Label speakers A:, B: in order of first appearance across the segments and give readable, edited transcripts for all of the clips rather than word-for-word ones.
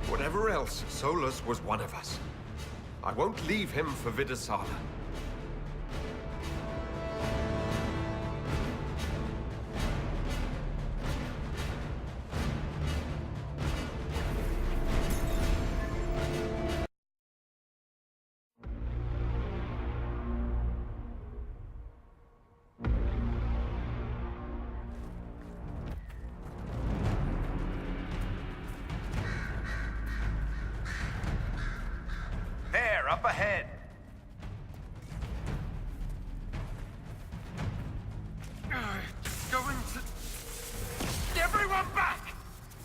A: Whatever else, Solas was one of us. I won't leave him for Vidasala.
B: There, up ahead.
A: Going to... Everyone back!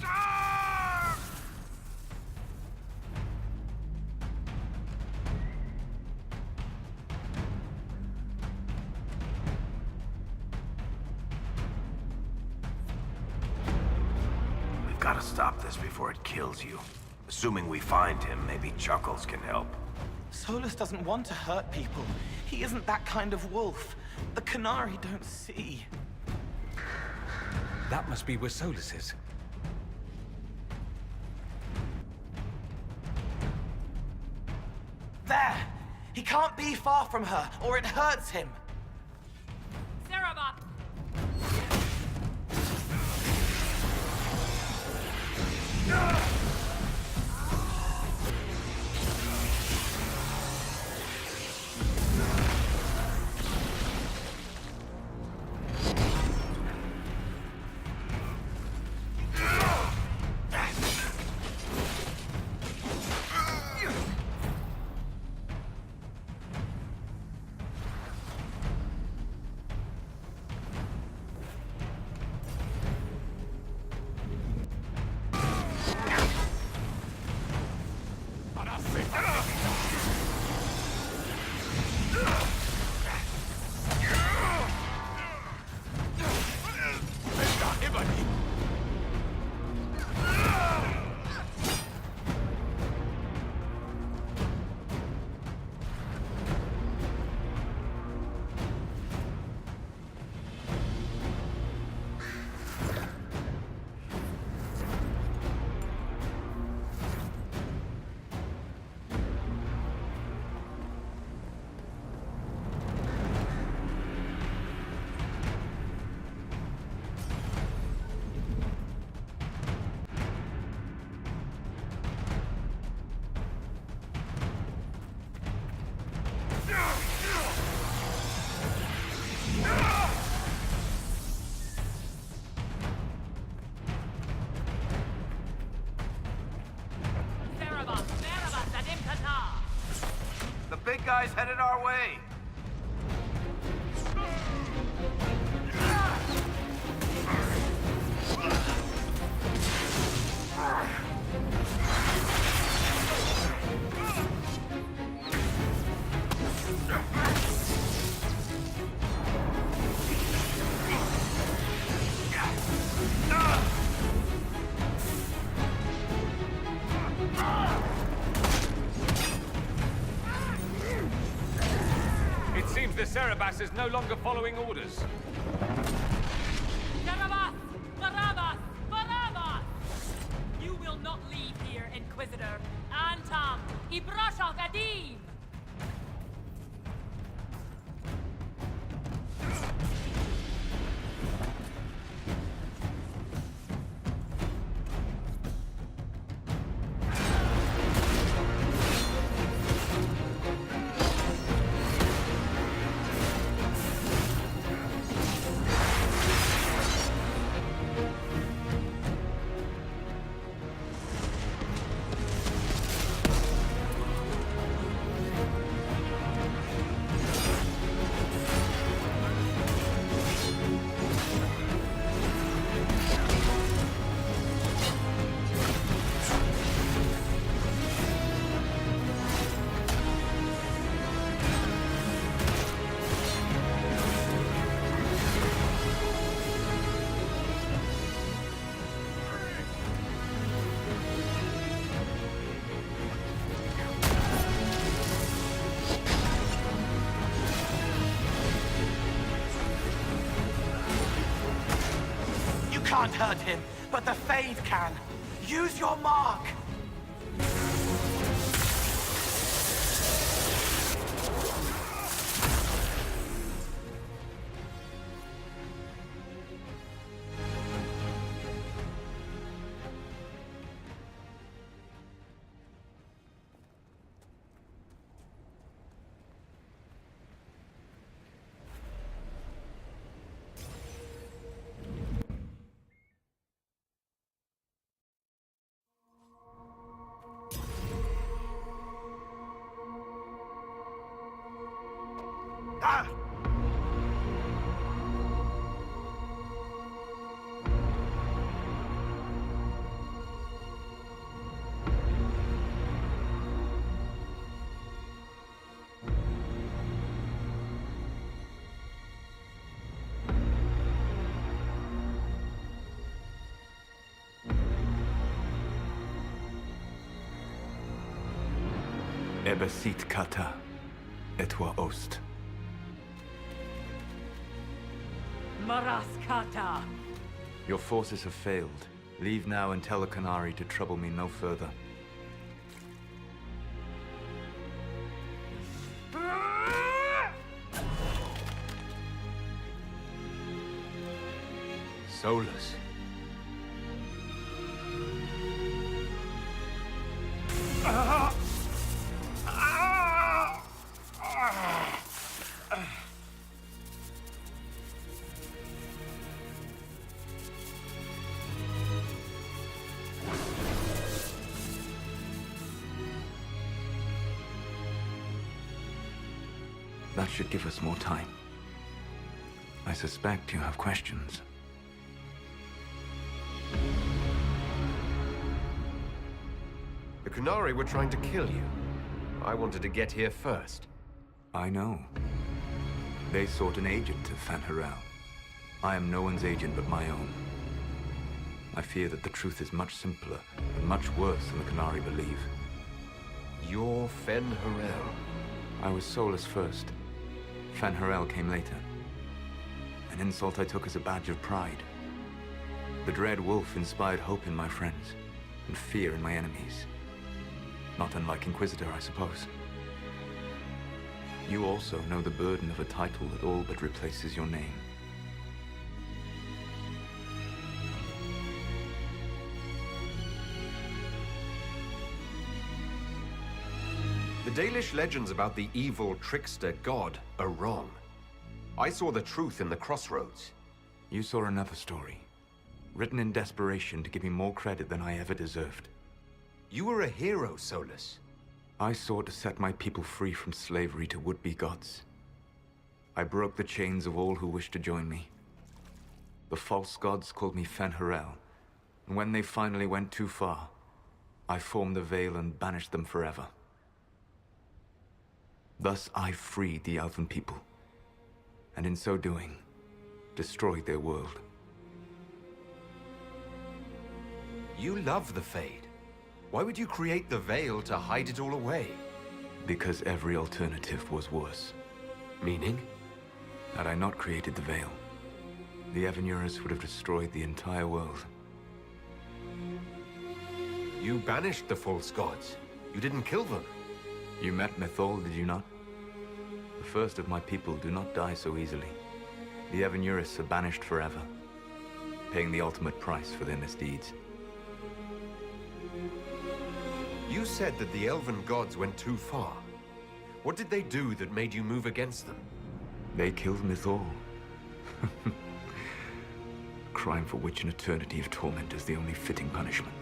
A: Ah!
B: We've got to stop this before it kills you. Assuming we find him, maybe Chuckles can help.
C: Solas doesn't want to hurt people. He isn't that kind of wolf. The Canary don't see.
D: That must be where Solas is.
C: There! He can't be far from her, or it hurts him.
E: Cerebot!
B: The big guy's headed our way.
D: The Cerebas is no longer following orders.
E: Barabbas! Barabbas! Barabbas! You will not leave here, Inquisitor. Antam! Ibrash al-Qadim!
C: Can't hurt him, but the Fade can. Use your mark!
F: Ebesit kata, etwa ost.
E: Maraskata.
F: Your forces have failed. Leave now and tell the Canary to trouble me no further.
A: Solas.
F: That should give us more time. I suspect you have questions.
A: The Canary were trying to kill you. I wanted to get here first.
F: I know. They sought an agent of Fanharel. I am no one's agent but my own. I fear that the truth is much simpler and much worse than the Canary believe.
A: You're Fanharel.
F: I was Solas first. Fanharel came later. An insult I took as a badge of pride. The dread wolf inspired hope in my friends, and fear in my enemies. Not unlike Inquisitor, I suppose. You also know the burden of a title that all but replaces your name.
A: The Dalish legends about the evil trickster god are wrong. I saw the truth in the crossroads.
F: You saw another story, written in desperation to give me more credit than I ever deserved.
A: You were a hero, Solas.
F: I sought to set my people free from slavery to would-be gods. I broke the chains of all who wished to join me. The false gods called me Fanharel, and when they finally went too far, I formed the Veil and banished them forever. Thus I freed the Elven people, and in so doing, destroyed their world.
A: You love the Fade. Why would you create the Veil to hide it all away?
F: Because every alternative was worse.
A: Meaning?
F: Had I not created the Veil, the Evanurus would have destroyed the entire world.
A: You banished the false gods. You didn't kill them.
F: You met Mythal, did you not? The first of my people do not die so easily. The Evanurus are banished forever, paying the ultimate price for their misdeeds.
A: You said that the Elven gods went too far. What did they do that made you move against them?
F: They killed Mythal. Crime for which an eternity of torment is the only fitting punishment.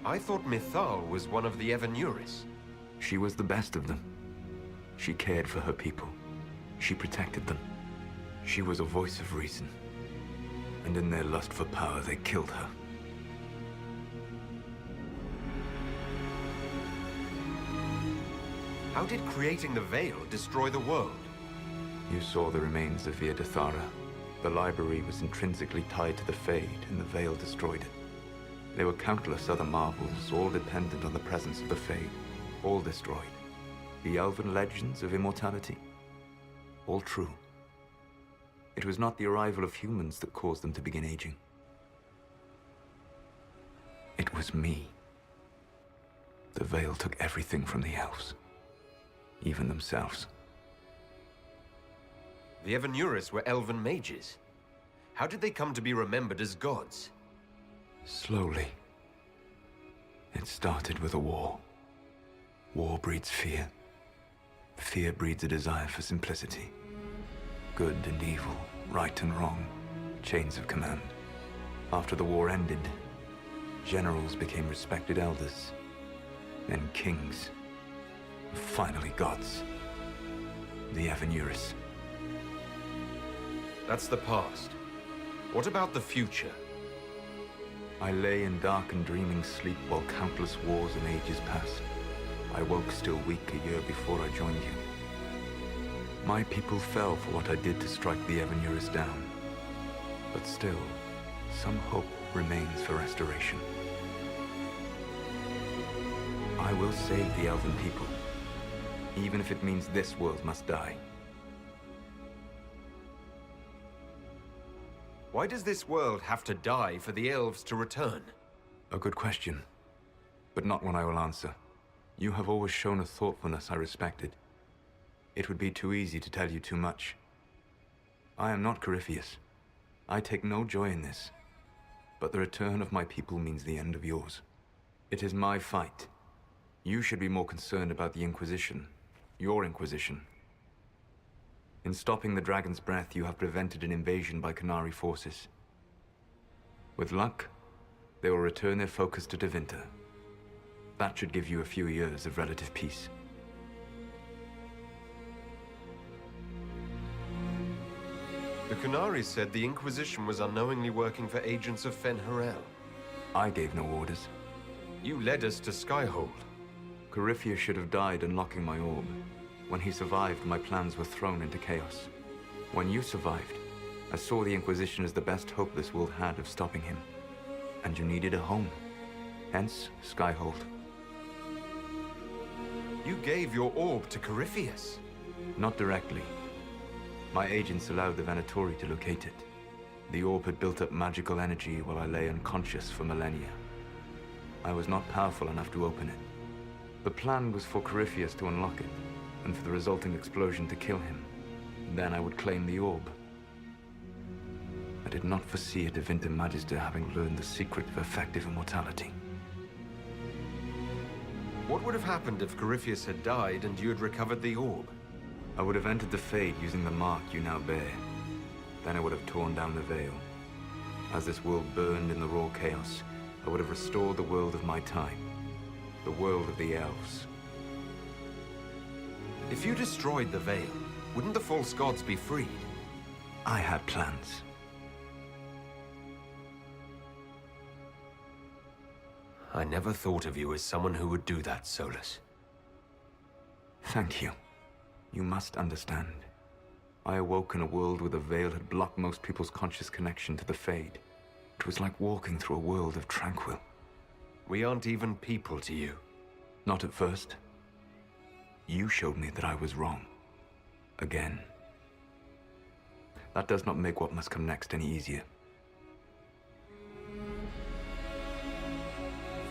A: I thought Mythal was one of the Evanurus.
F: She was the best of them. She cared for her people. She protected them. She was a voice of reason. And in their lust for power, they killed her.
A: How did creating the Veil destroy the world?
F: You saw the remains of Via Dathara. The library was intrinsically tied to the Fade, and the Veil destroyed it. There were countless other marvels, all dependent on the presence of the Fade, all destroyed. The elven legends of immortality, all true. It was not the arrival of humans that caused them to begin aging. It was me. The Veil took everything from the elves, even themselves.
A: The Evanurus were elven mages. How did they come to be remembered as gods?
F: Slowly. It started with a war. War breeds fear. Fear breeds a desire for simplicity. Good and evil, right and wrong, chains of command. After the war ended, generals became respected elders, then kings, and finally gods. The Evanurus.
A: That's the past. What about the future?
F: I lay in dark and dreaming sleep while countless wars and ages passed. I woke still weak a year before I joined you. My people fell for what I did to strike the Evanurus down. But still, some hope remains for restoration. I will save the Elven people, even if it means this world must die.
A: Why does this world have to die for the elves to return?
F: A good question, but not one I will answer. You have always shown a thoughtfulness I respected. It would be too easy to tell you too much. I am not Corypheus. I take no joy in this. But the return of my people means the end of yours. It is my fight. You should be more concerned about the Inquisition. Your Inquisition. In stopping the Dragon's Breath, you have prevented an invasion by Qunari forces. With luck, they will return their focus to Tevinter. That should give you a few years of relative peace.
A: The Qunari said the Inquisition was unknowingly working for agents of Fen-Harel.
F: I gave no orders.
A: You led us to Skyhold.
F: Corypheus should have died unlocking my orb. When he survived, my plans were thrown into chaos. When you survived, I saw the Inquisition as the best hope this world had of stopping him. And you needed a home. Hence, Skyhold.
A: You gave your orb to Corypheus.
F: Not directly. My agents allowed the Venatori to locate it. The orb had built up magical energy while I lay unconscious for millennia. I was not powerful enough to open it. The plan was for Corypheus to unlock it, and for the resulting explosion to kill him. Then I would claim the orb. I did not foresee a Tevinter Magister having learned the secret of effective immortality.
A: What would have happened if Corypheus had died and you had recovered the orb?
F: I would have entered the Fade using the mark you now bear. Then I would have torn down the veil. As this world burned in the raw chaos, I would have restored the world of my time. The world of the elves.
A: If you destroyed the veil, wouldn't the false gods be freed?
F: I had plans.
A: I never thought of you as someone who would do that, Solas.
F: Thank you. You must understand. I awoke in a world where the veil had blocked most people's conscious connection to the Fade. It was like walking through a world of tranquil.
A: We aren't even people to you.
F: Not at first. You showed me that I was wrong. Again. That does not make what must come next any easier.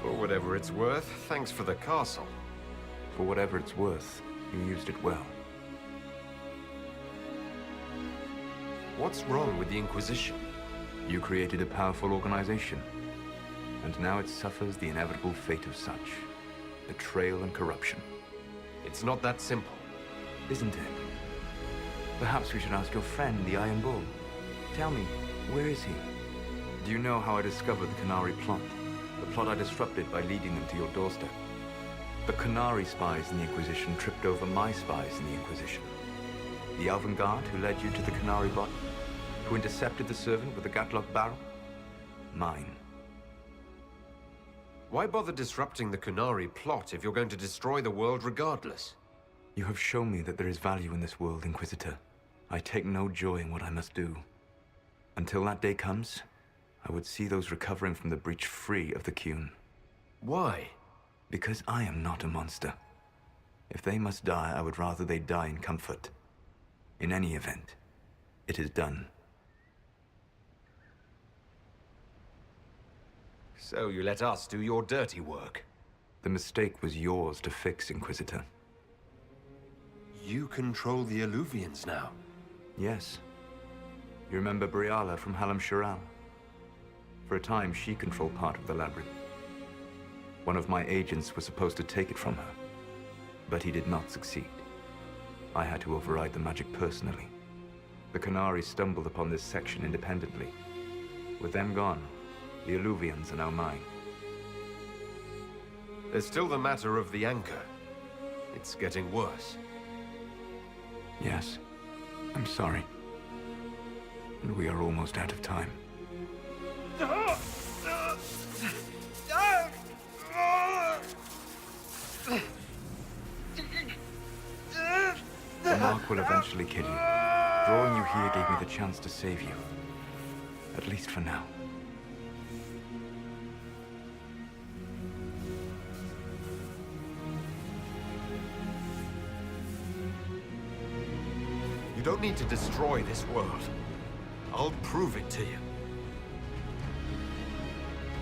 A: For whatever it's worth, thanks for the castle.
F: For whatever it's worth, you used it well.
A: What's wrong with the Inquisition?
F: You created a powerful organization, and now it suffers the inevitable fate of such. Betrayal and corruption.
A: It's not that simple.
F: Isn't it? Perhaps we should ask your friend, the Iron Bull. Tell me, where is he? Do you know how I discovered the Qunari plot? The plot I disrupted by leading them to your doorstep. The Qunari spies in the Inquisition tripped over my spies in the Inquisition. The Elven Guard who led you to the Qunari bot, who intercepted the servant with the Gatlock barrel? Mine.
A: Why bother disrupting the Qunari plot if you're going to destroy the world regardless?
F: You have shown me that there is value in this world, Inquisitor. I take no joy in what I must do. Until that day comes, I would see those recovering from the breach free of the Qun.
A: Why?
F: Because I am not a monster. If they must die, I would rather they die in comfort. In any event, it is done.
A: So you let us do your dirty work?
F: The mistake was yours to fix, Inquisitor.
A: You control the Alluvians now?
F: Yes. You remember Briala from Hallam Shiral? For a time, she controlled part of the labyrinth. One of my agents was supposed to take it from her, but he did not succeed. I had to override the magic personally. The Qunari stumbled upon this section independently. With them gone, the Alluvians are now mine.
A: There's still the matter of the anchor. It's getting worse.
F: Yes, I'm sorry. And we are almost out of time. The mark will eventually kill you. Drawing you here gave me the chance to save you. At least for now.
A: You don't need to destroy this world. I'll prove it to you.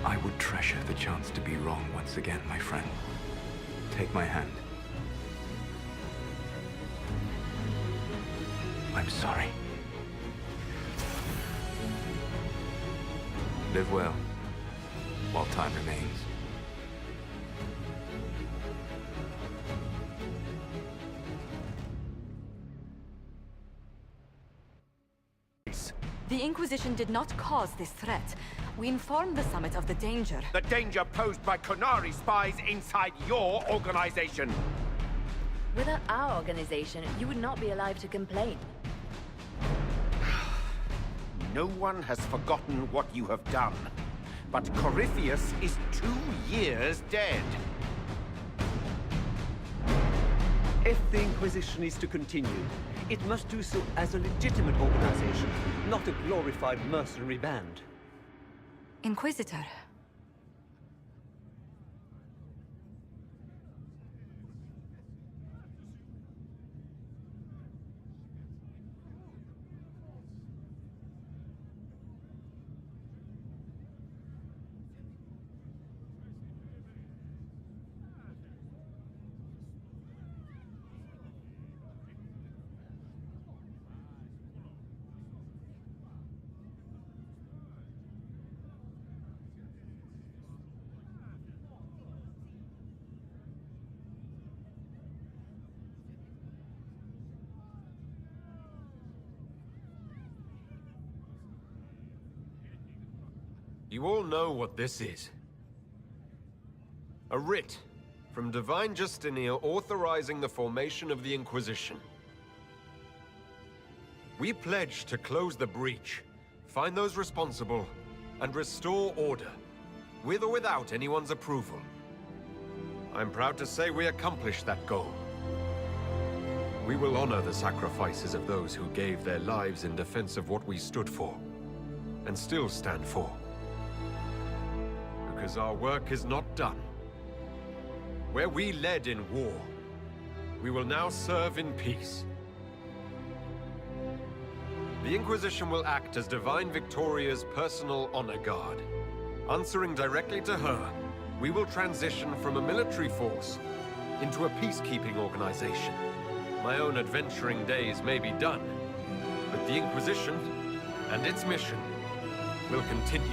F: I would treasure the chance to be wrong once again, my friend. Take my hand. I'm sorry. Live well, while time remains.
G: The Inquisition did not cause this threat. We informed the Summit of the danger.
B: The danger posed by Qunari spies inside your organization.
H: Without our organization, you would not be alive to complain.
B: No one has forgotten what you have done. But Corypheus is 2 years dead.
I: If the Inquisition is to continue, it must do so as a legitimate organization, not a glorified mercenary band.
G: Inquisitor.
A: You all know what this is. A writ from Divine Justinia authorizing the formation of the Inquisition. We pledge to close the breach, find those responsible, and restore order, with or without anyone's approval. I'm proud to say we accomplished that goal. We will honor the sacrifices of those who gave their lives in defense of what we stood for, and still stand for. Because our work is not done. Where we led in war, we will now serve in peace. The Inquisition will act as Divine Victoria's personal honor guard. Answering directly to her, we will transition from a military force into a peacekeeping organization. My own adventuring days may be done, but the Inquisition and its mission will continue.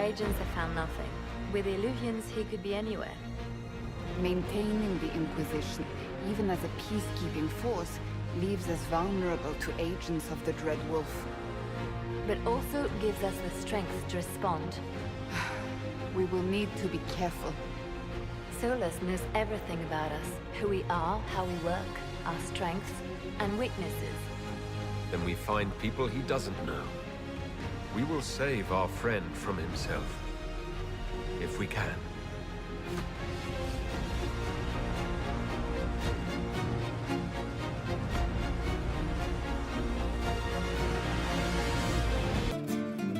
H: My agents have found nothing. With the Illuvians, he could be anywhere.
J: Maintaining the Inquisition, even as a peacekeeping force, leaves us vulnerable to agents of the Dread Wolf.
H: But also gives us the strength to respond.
J: We will need to be careful.
H: Solas knows everything about us. Who we are, how we work, our strengths and weaknesses.
A: Then we find people he doesn't know. We will save our friend from himself. If we can.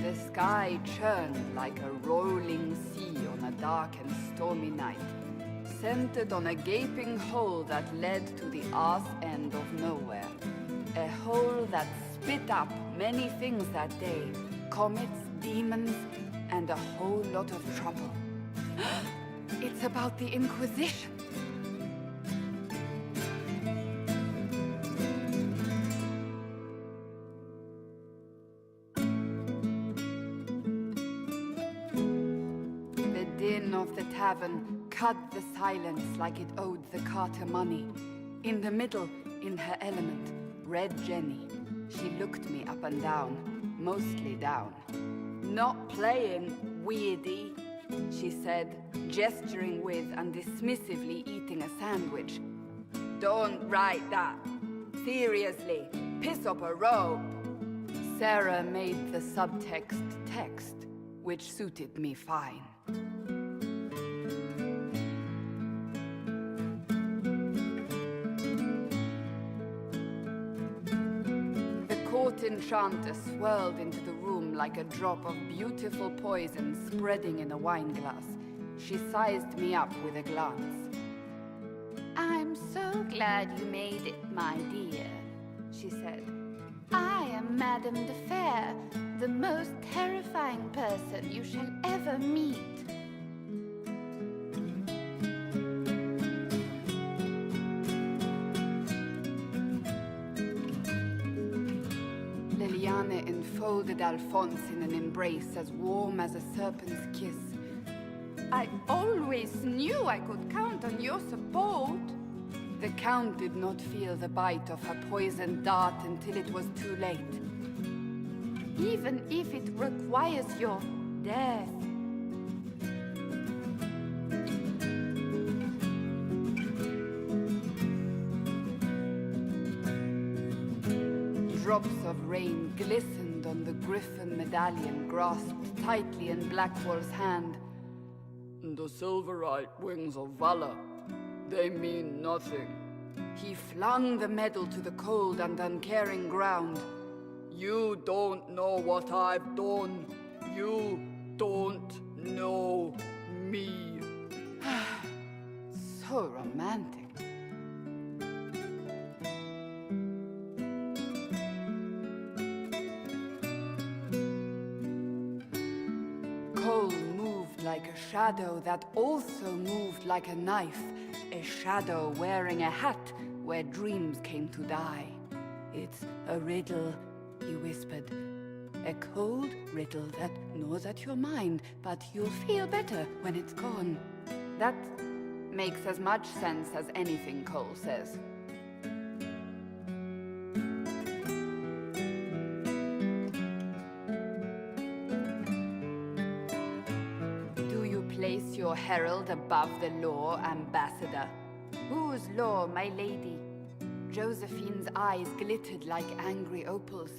J: The sky churned like a rolling sea on a dark and stormy night, centered on a gaping hole that led to the arse end of nowhere. A hole that spit up many things that day. Comets, demons, and a whole lot of trouble. It's about the Inquisition. The din of the tavern cut the silence like it owed the carter money. In the middle, in her element, Red Jenny. She looked me up and down, mostly down. Not playing, weirdy, she said, gesturing with and dismissively eating a sandwich. Don't write that. Seriously, piss up a row. Sarah made the subtext text, which suited me fine. The enchanter swirled into the room like a drop of beautiful poison spreading in a wineglass. She sized me up with a glance. I'm so glad you made it, my dear, she said. I am Madame de Fair, the most terrifying person you shall ever meet. Liliane enfolded Alphonse in an embrace as warm as a serpent's kiss. I always knew I could count on your support. The Count did not feel the bite of her poisoned dart until it was too late. Even if it requires your death. Drops of rain glistened on the griffin medallion grasped tightly in Blackwall's hand. The silverite wings of valor, they mean nothing. He flung the medal to the cold and uncaring ground. You don't know what I've done. You don't know me. So romantic. Cole moved like a shadow that also moved like a knife. A shadow wearing a hat where dreams came to die. It's a riddle, he whispered. A cold riddle that gnaws at your mind, but you'll feel better when it's gone. That makes as much sense as anything Cole says. Do you place your herald above the law, Ambassador? Whose law, my lady? Josephine's eyes glittered like angry opals.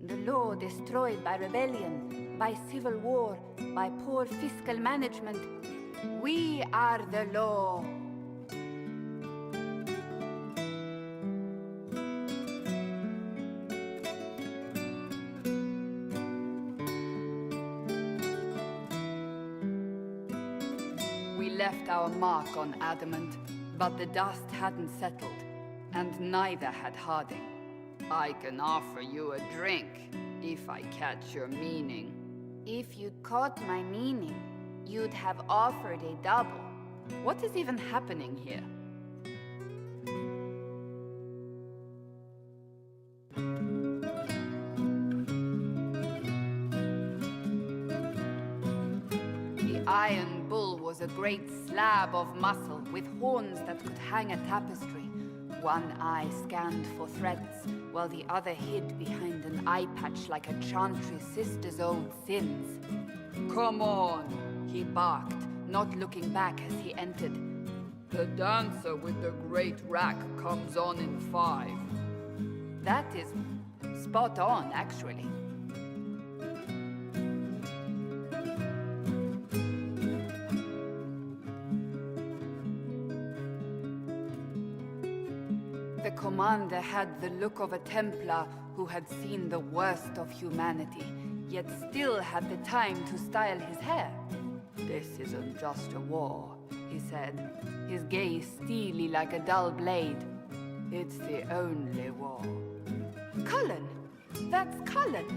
J: The law destroyed by rebellion, by civil war, by poor fiscal management. We are the law. We left our mark on adamant, but the dust hadn't settled, and neither had Harding. I can offer you a drink, if I catch your meaning. If you'd caught my meaning, you'd have offered a double. What is even happening here? iron bull was a great slab of muscle with horns that could hang a tapestry. One eye scanned for threats, while the other hid behind an eye patch like a chantry sister's old sins. "Come on," he barked, not looking back as he entered. "The dancer with the great rack comes on in 5. That is spot on, actually. The commander had the look of a Templar who had seen the worst of humanity, yet still had the time to style his hair. "This isn't just a war," he said, his gaze steely like a dull blade. "It's the only war." "Cullen! That's Cullen!"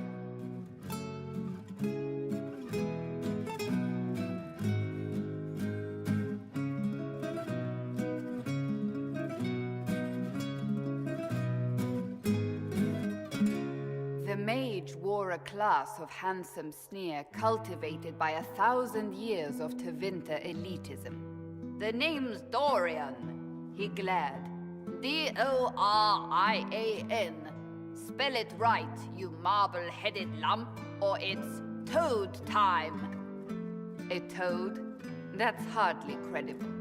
J: The mage wore a class of handsome sneer cultivated by 1,000 years of Tevinter elitism. "The name's Dorian," he glared. D-O-R-I-A-N. Spell it right, you marble-headed lump, or it's toad time. A toad? That's hardly credible.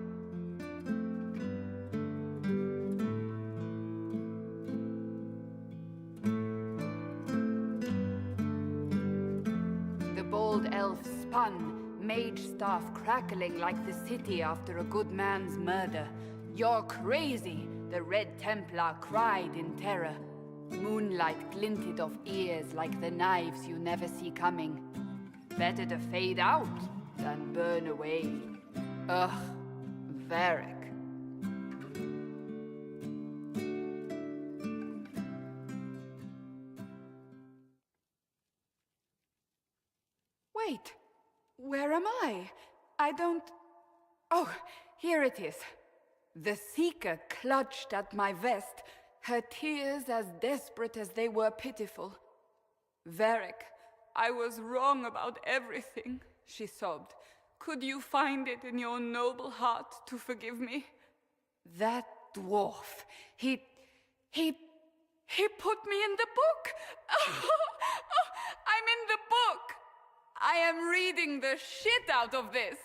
J: The bold elf spun, mage staff crackling like the city after a good man's murder. "You're crazy!" the Red Templar cried in terror. Moonlight glinted off ears like the knives you never see coming. Better to fade out than burn away. Ugh, Varric. Wait, where am I? I don't... Oh, here it is. The Seeker clutched at my vest, her tears as desperate as they were pitiful. "Varric, I was wrong about everything," she sobbed. "Could you find it in your noble heart to forgive me?" "That dwarf, he put me in the book! I'm in the book! I am reading the shit out of this!"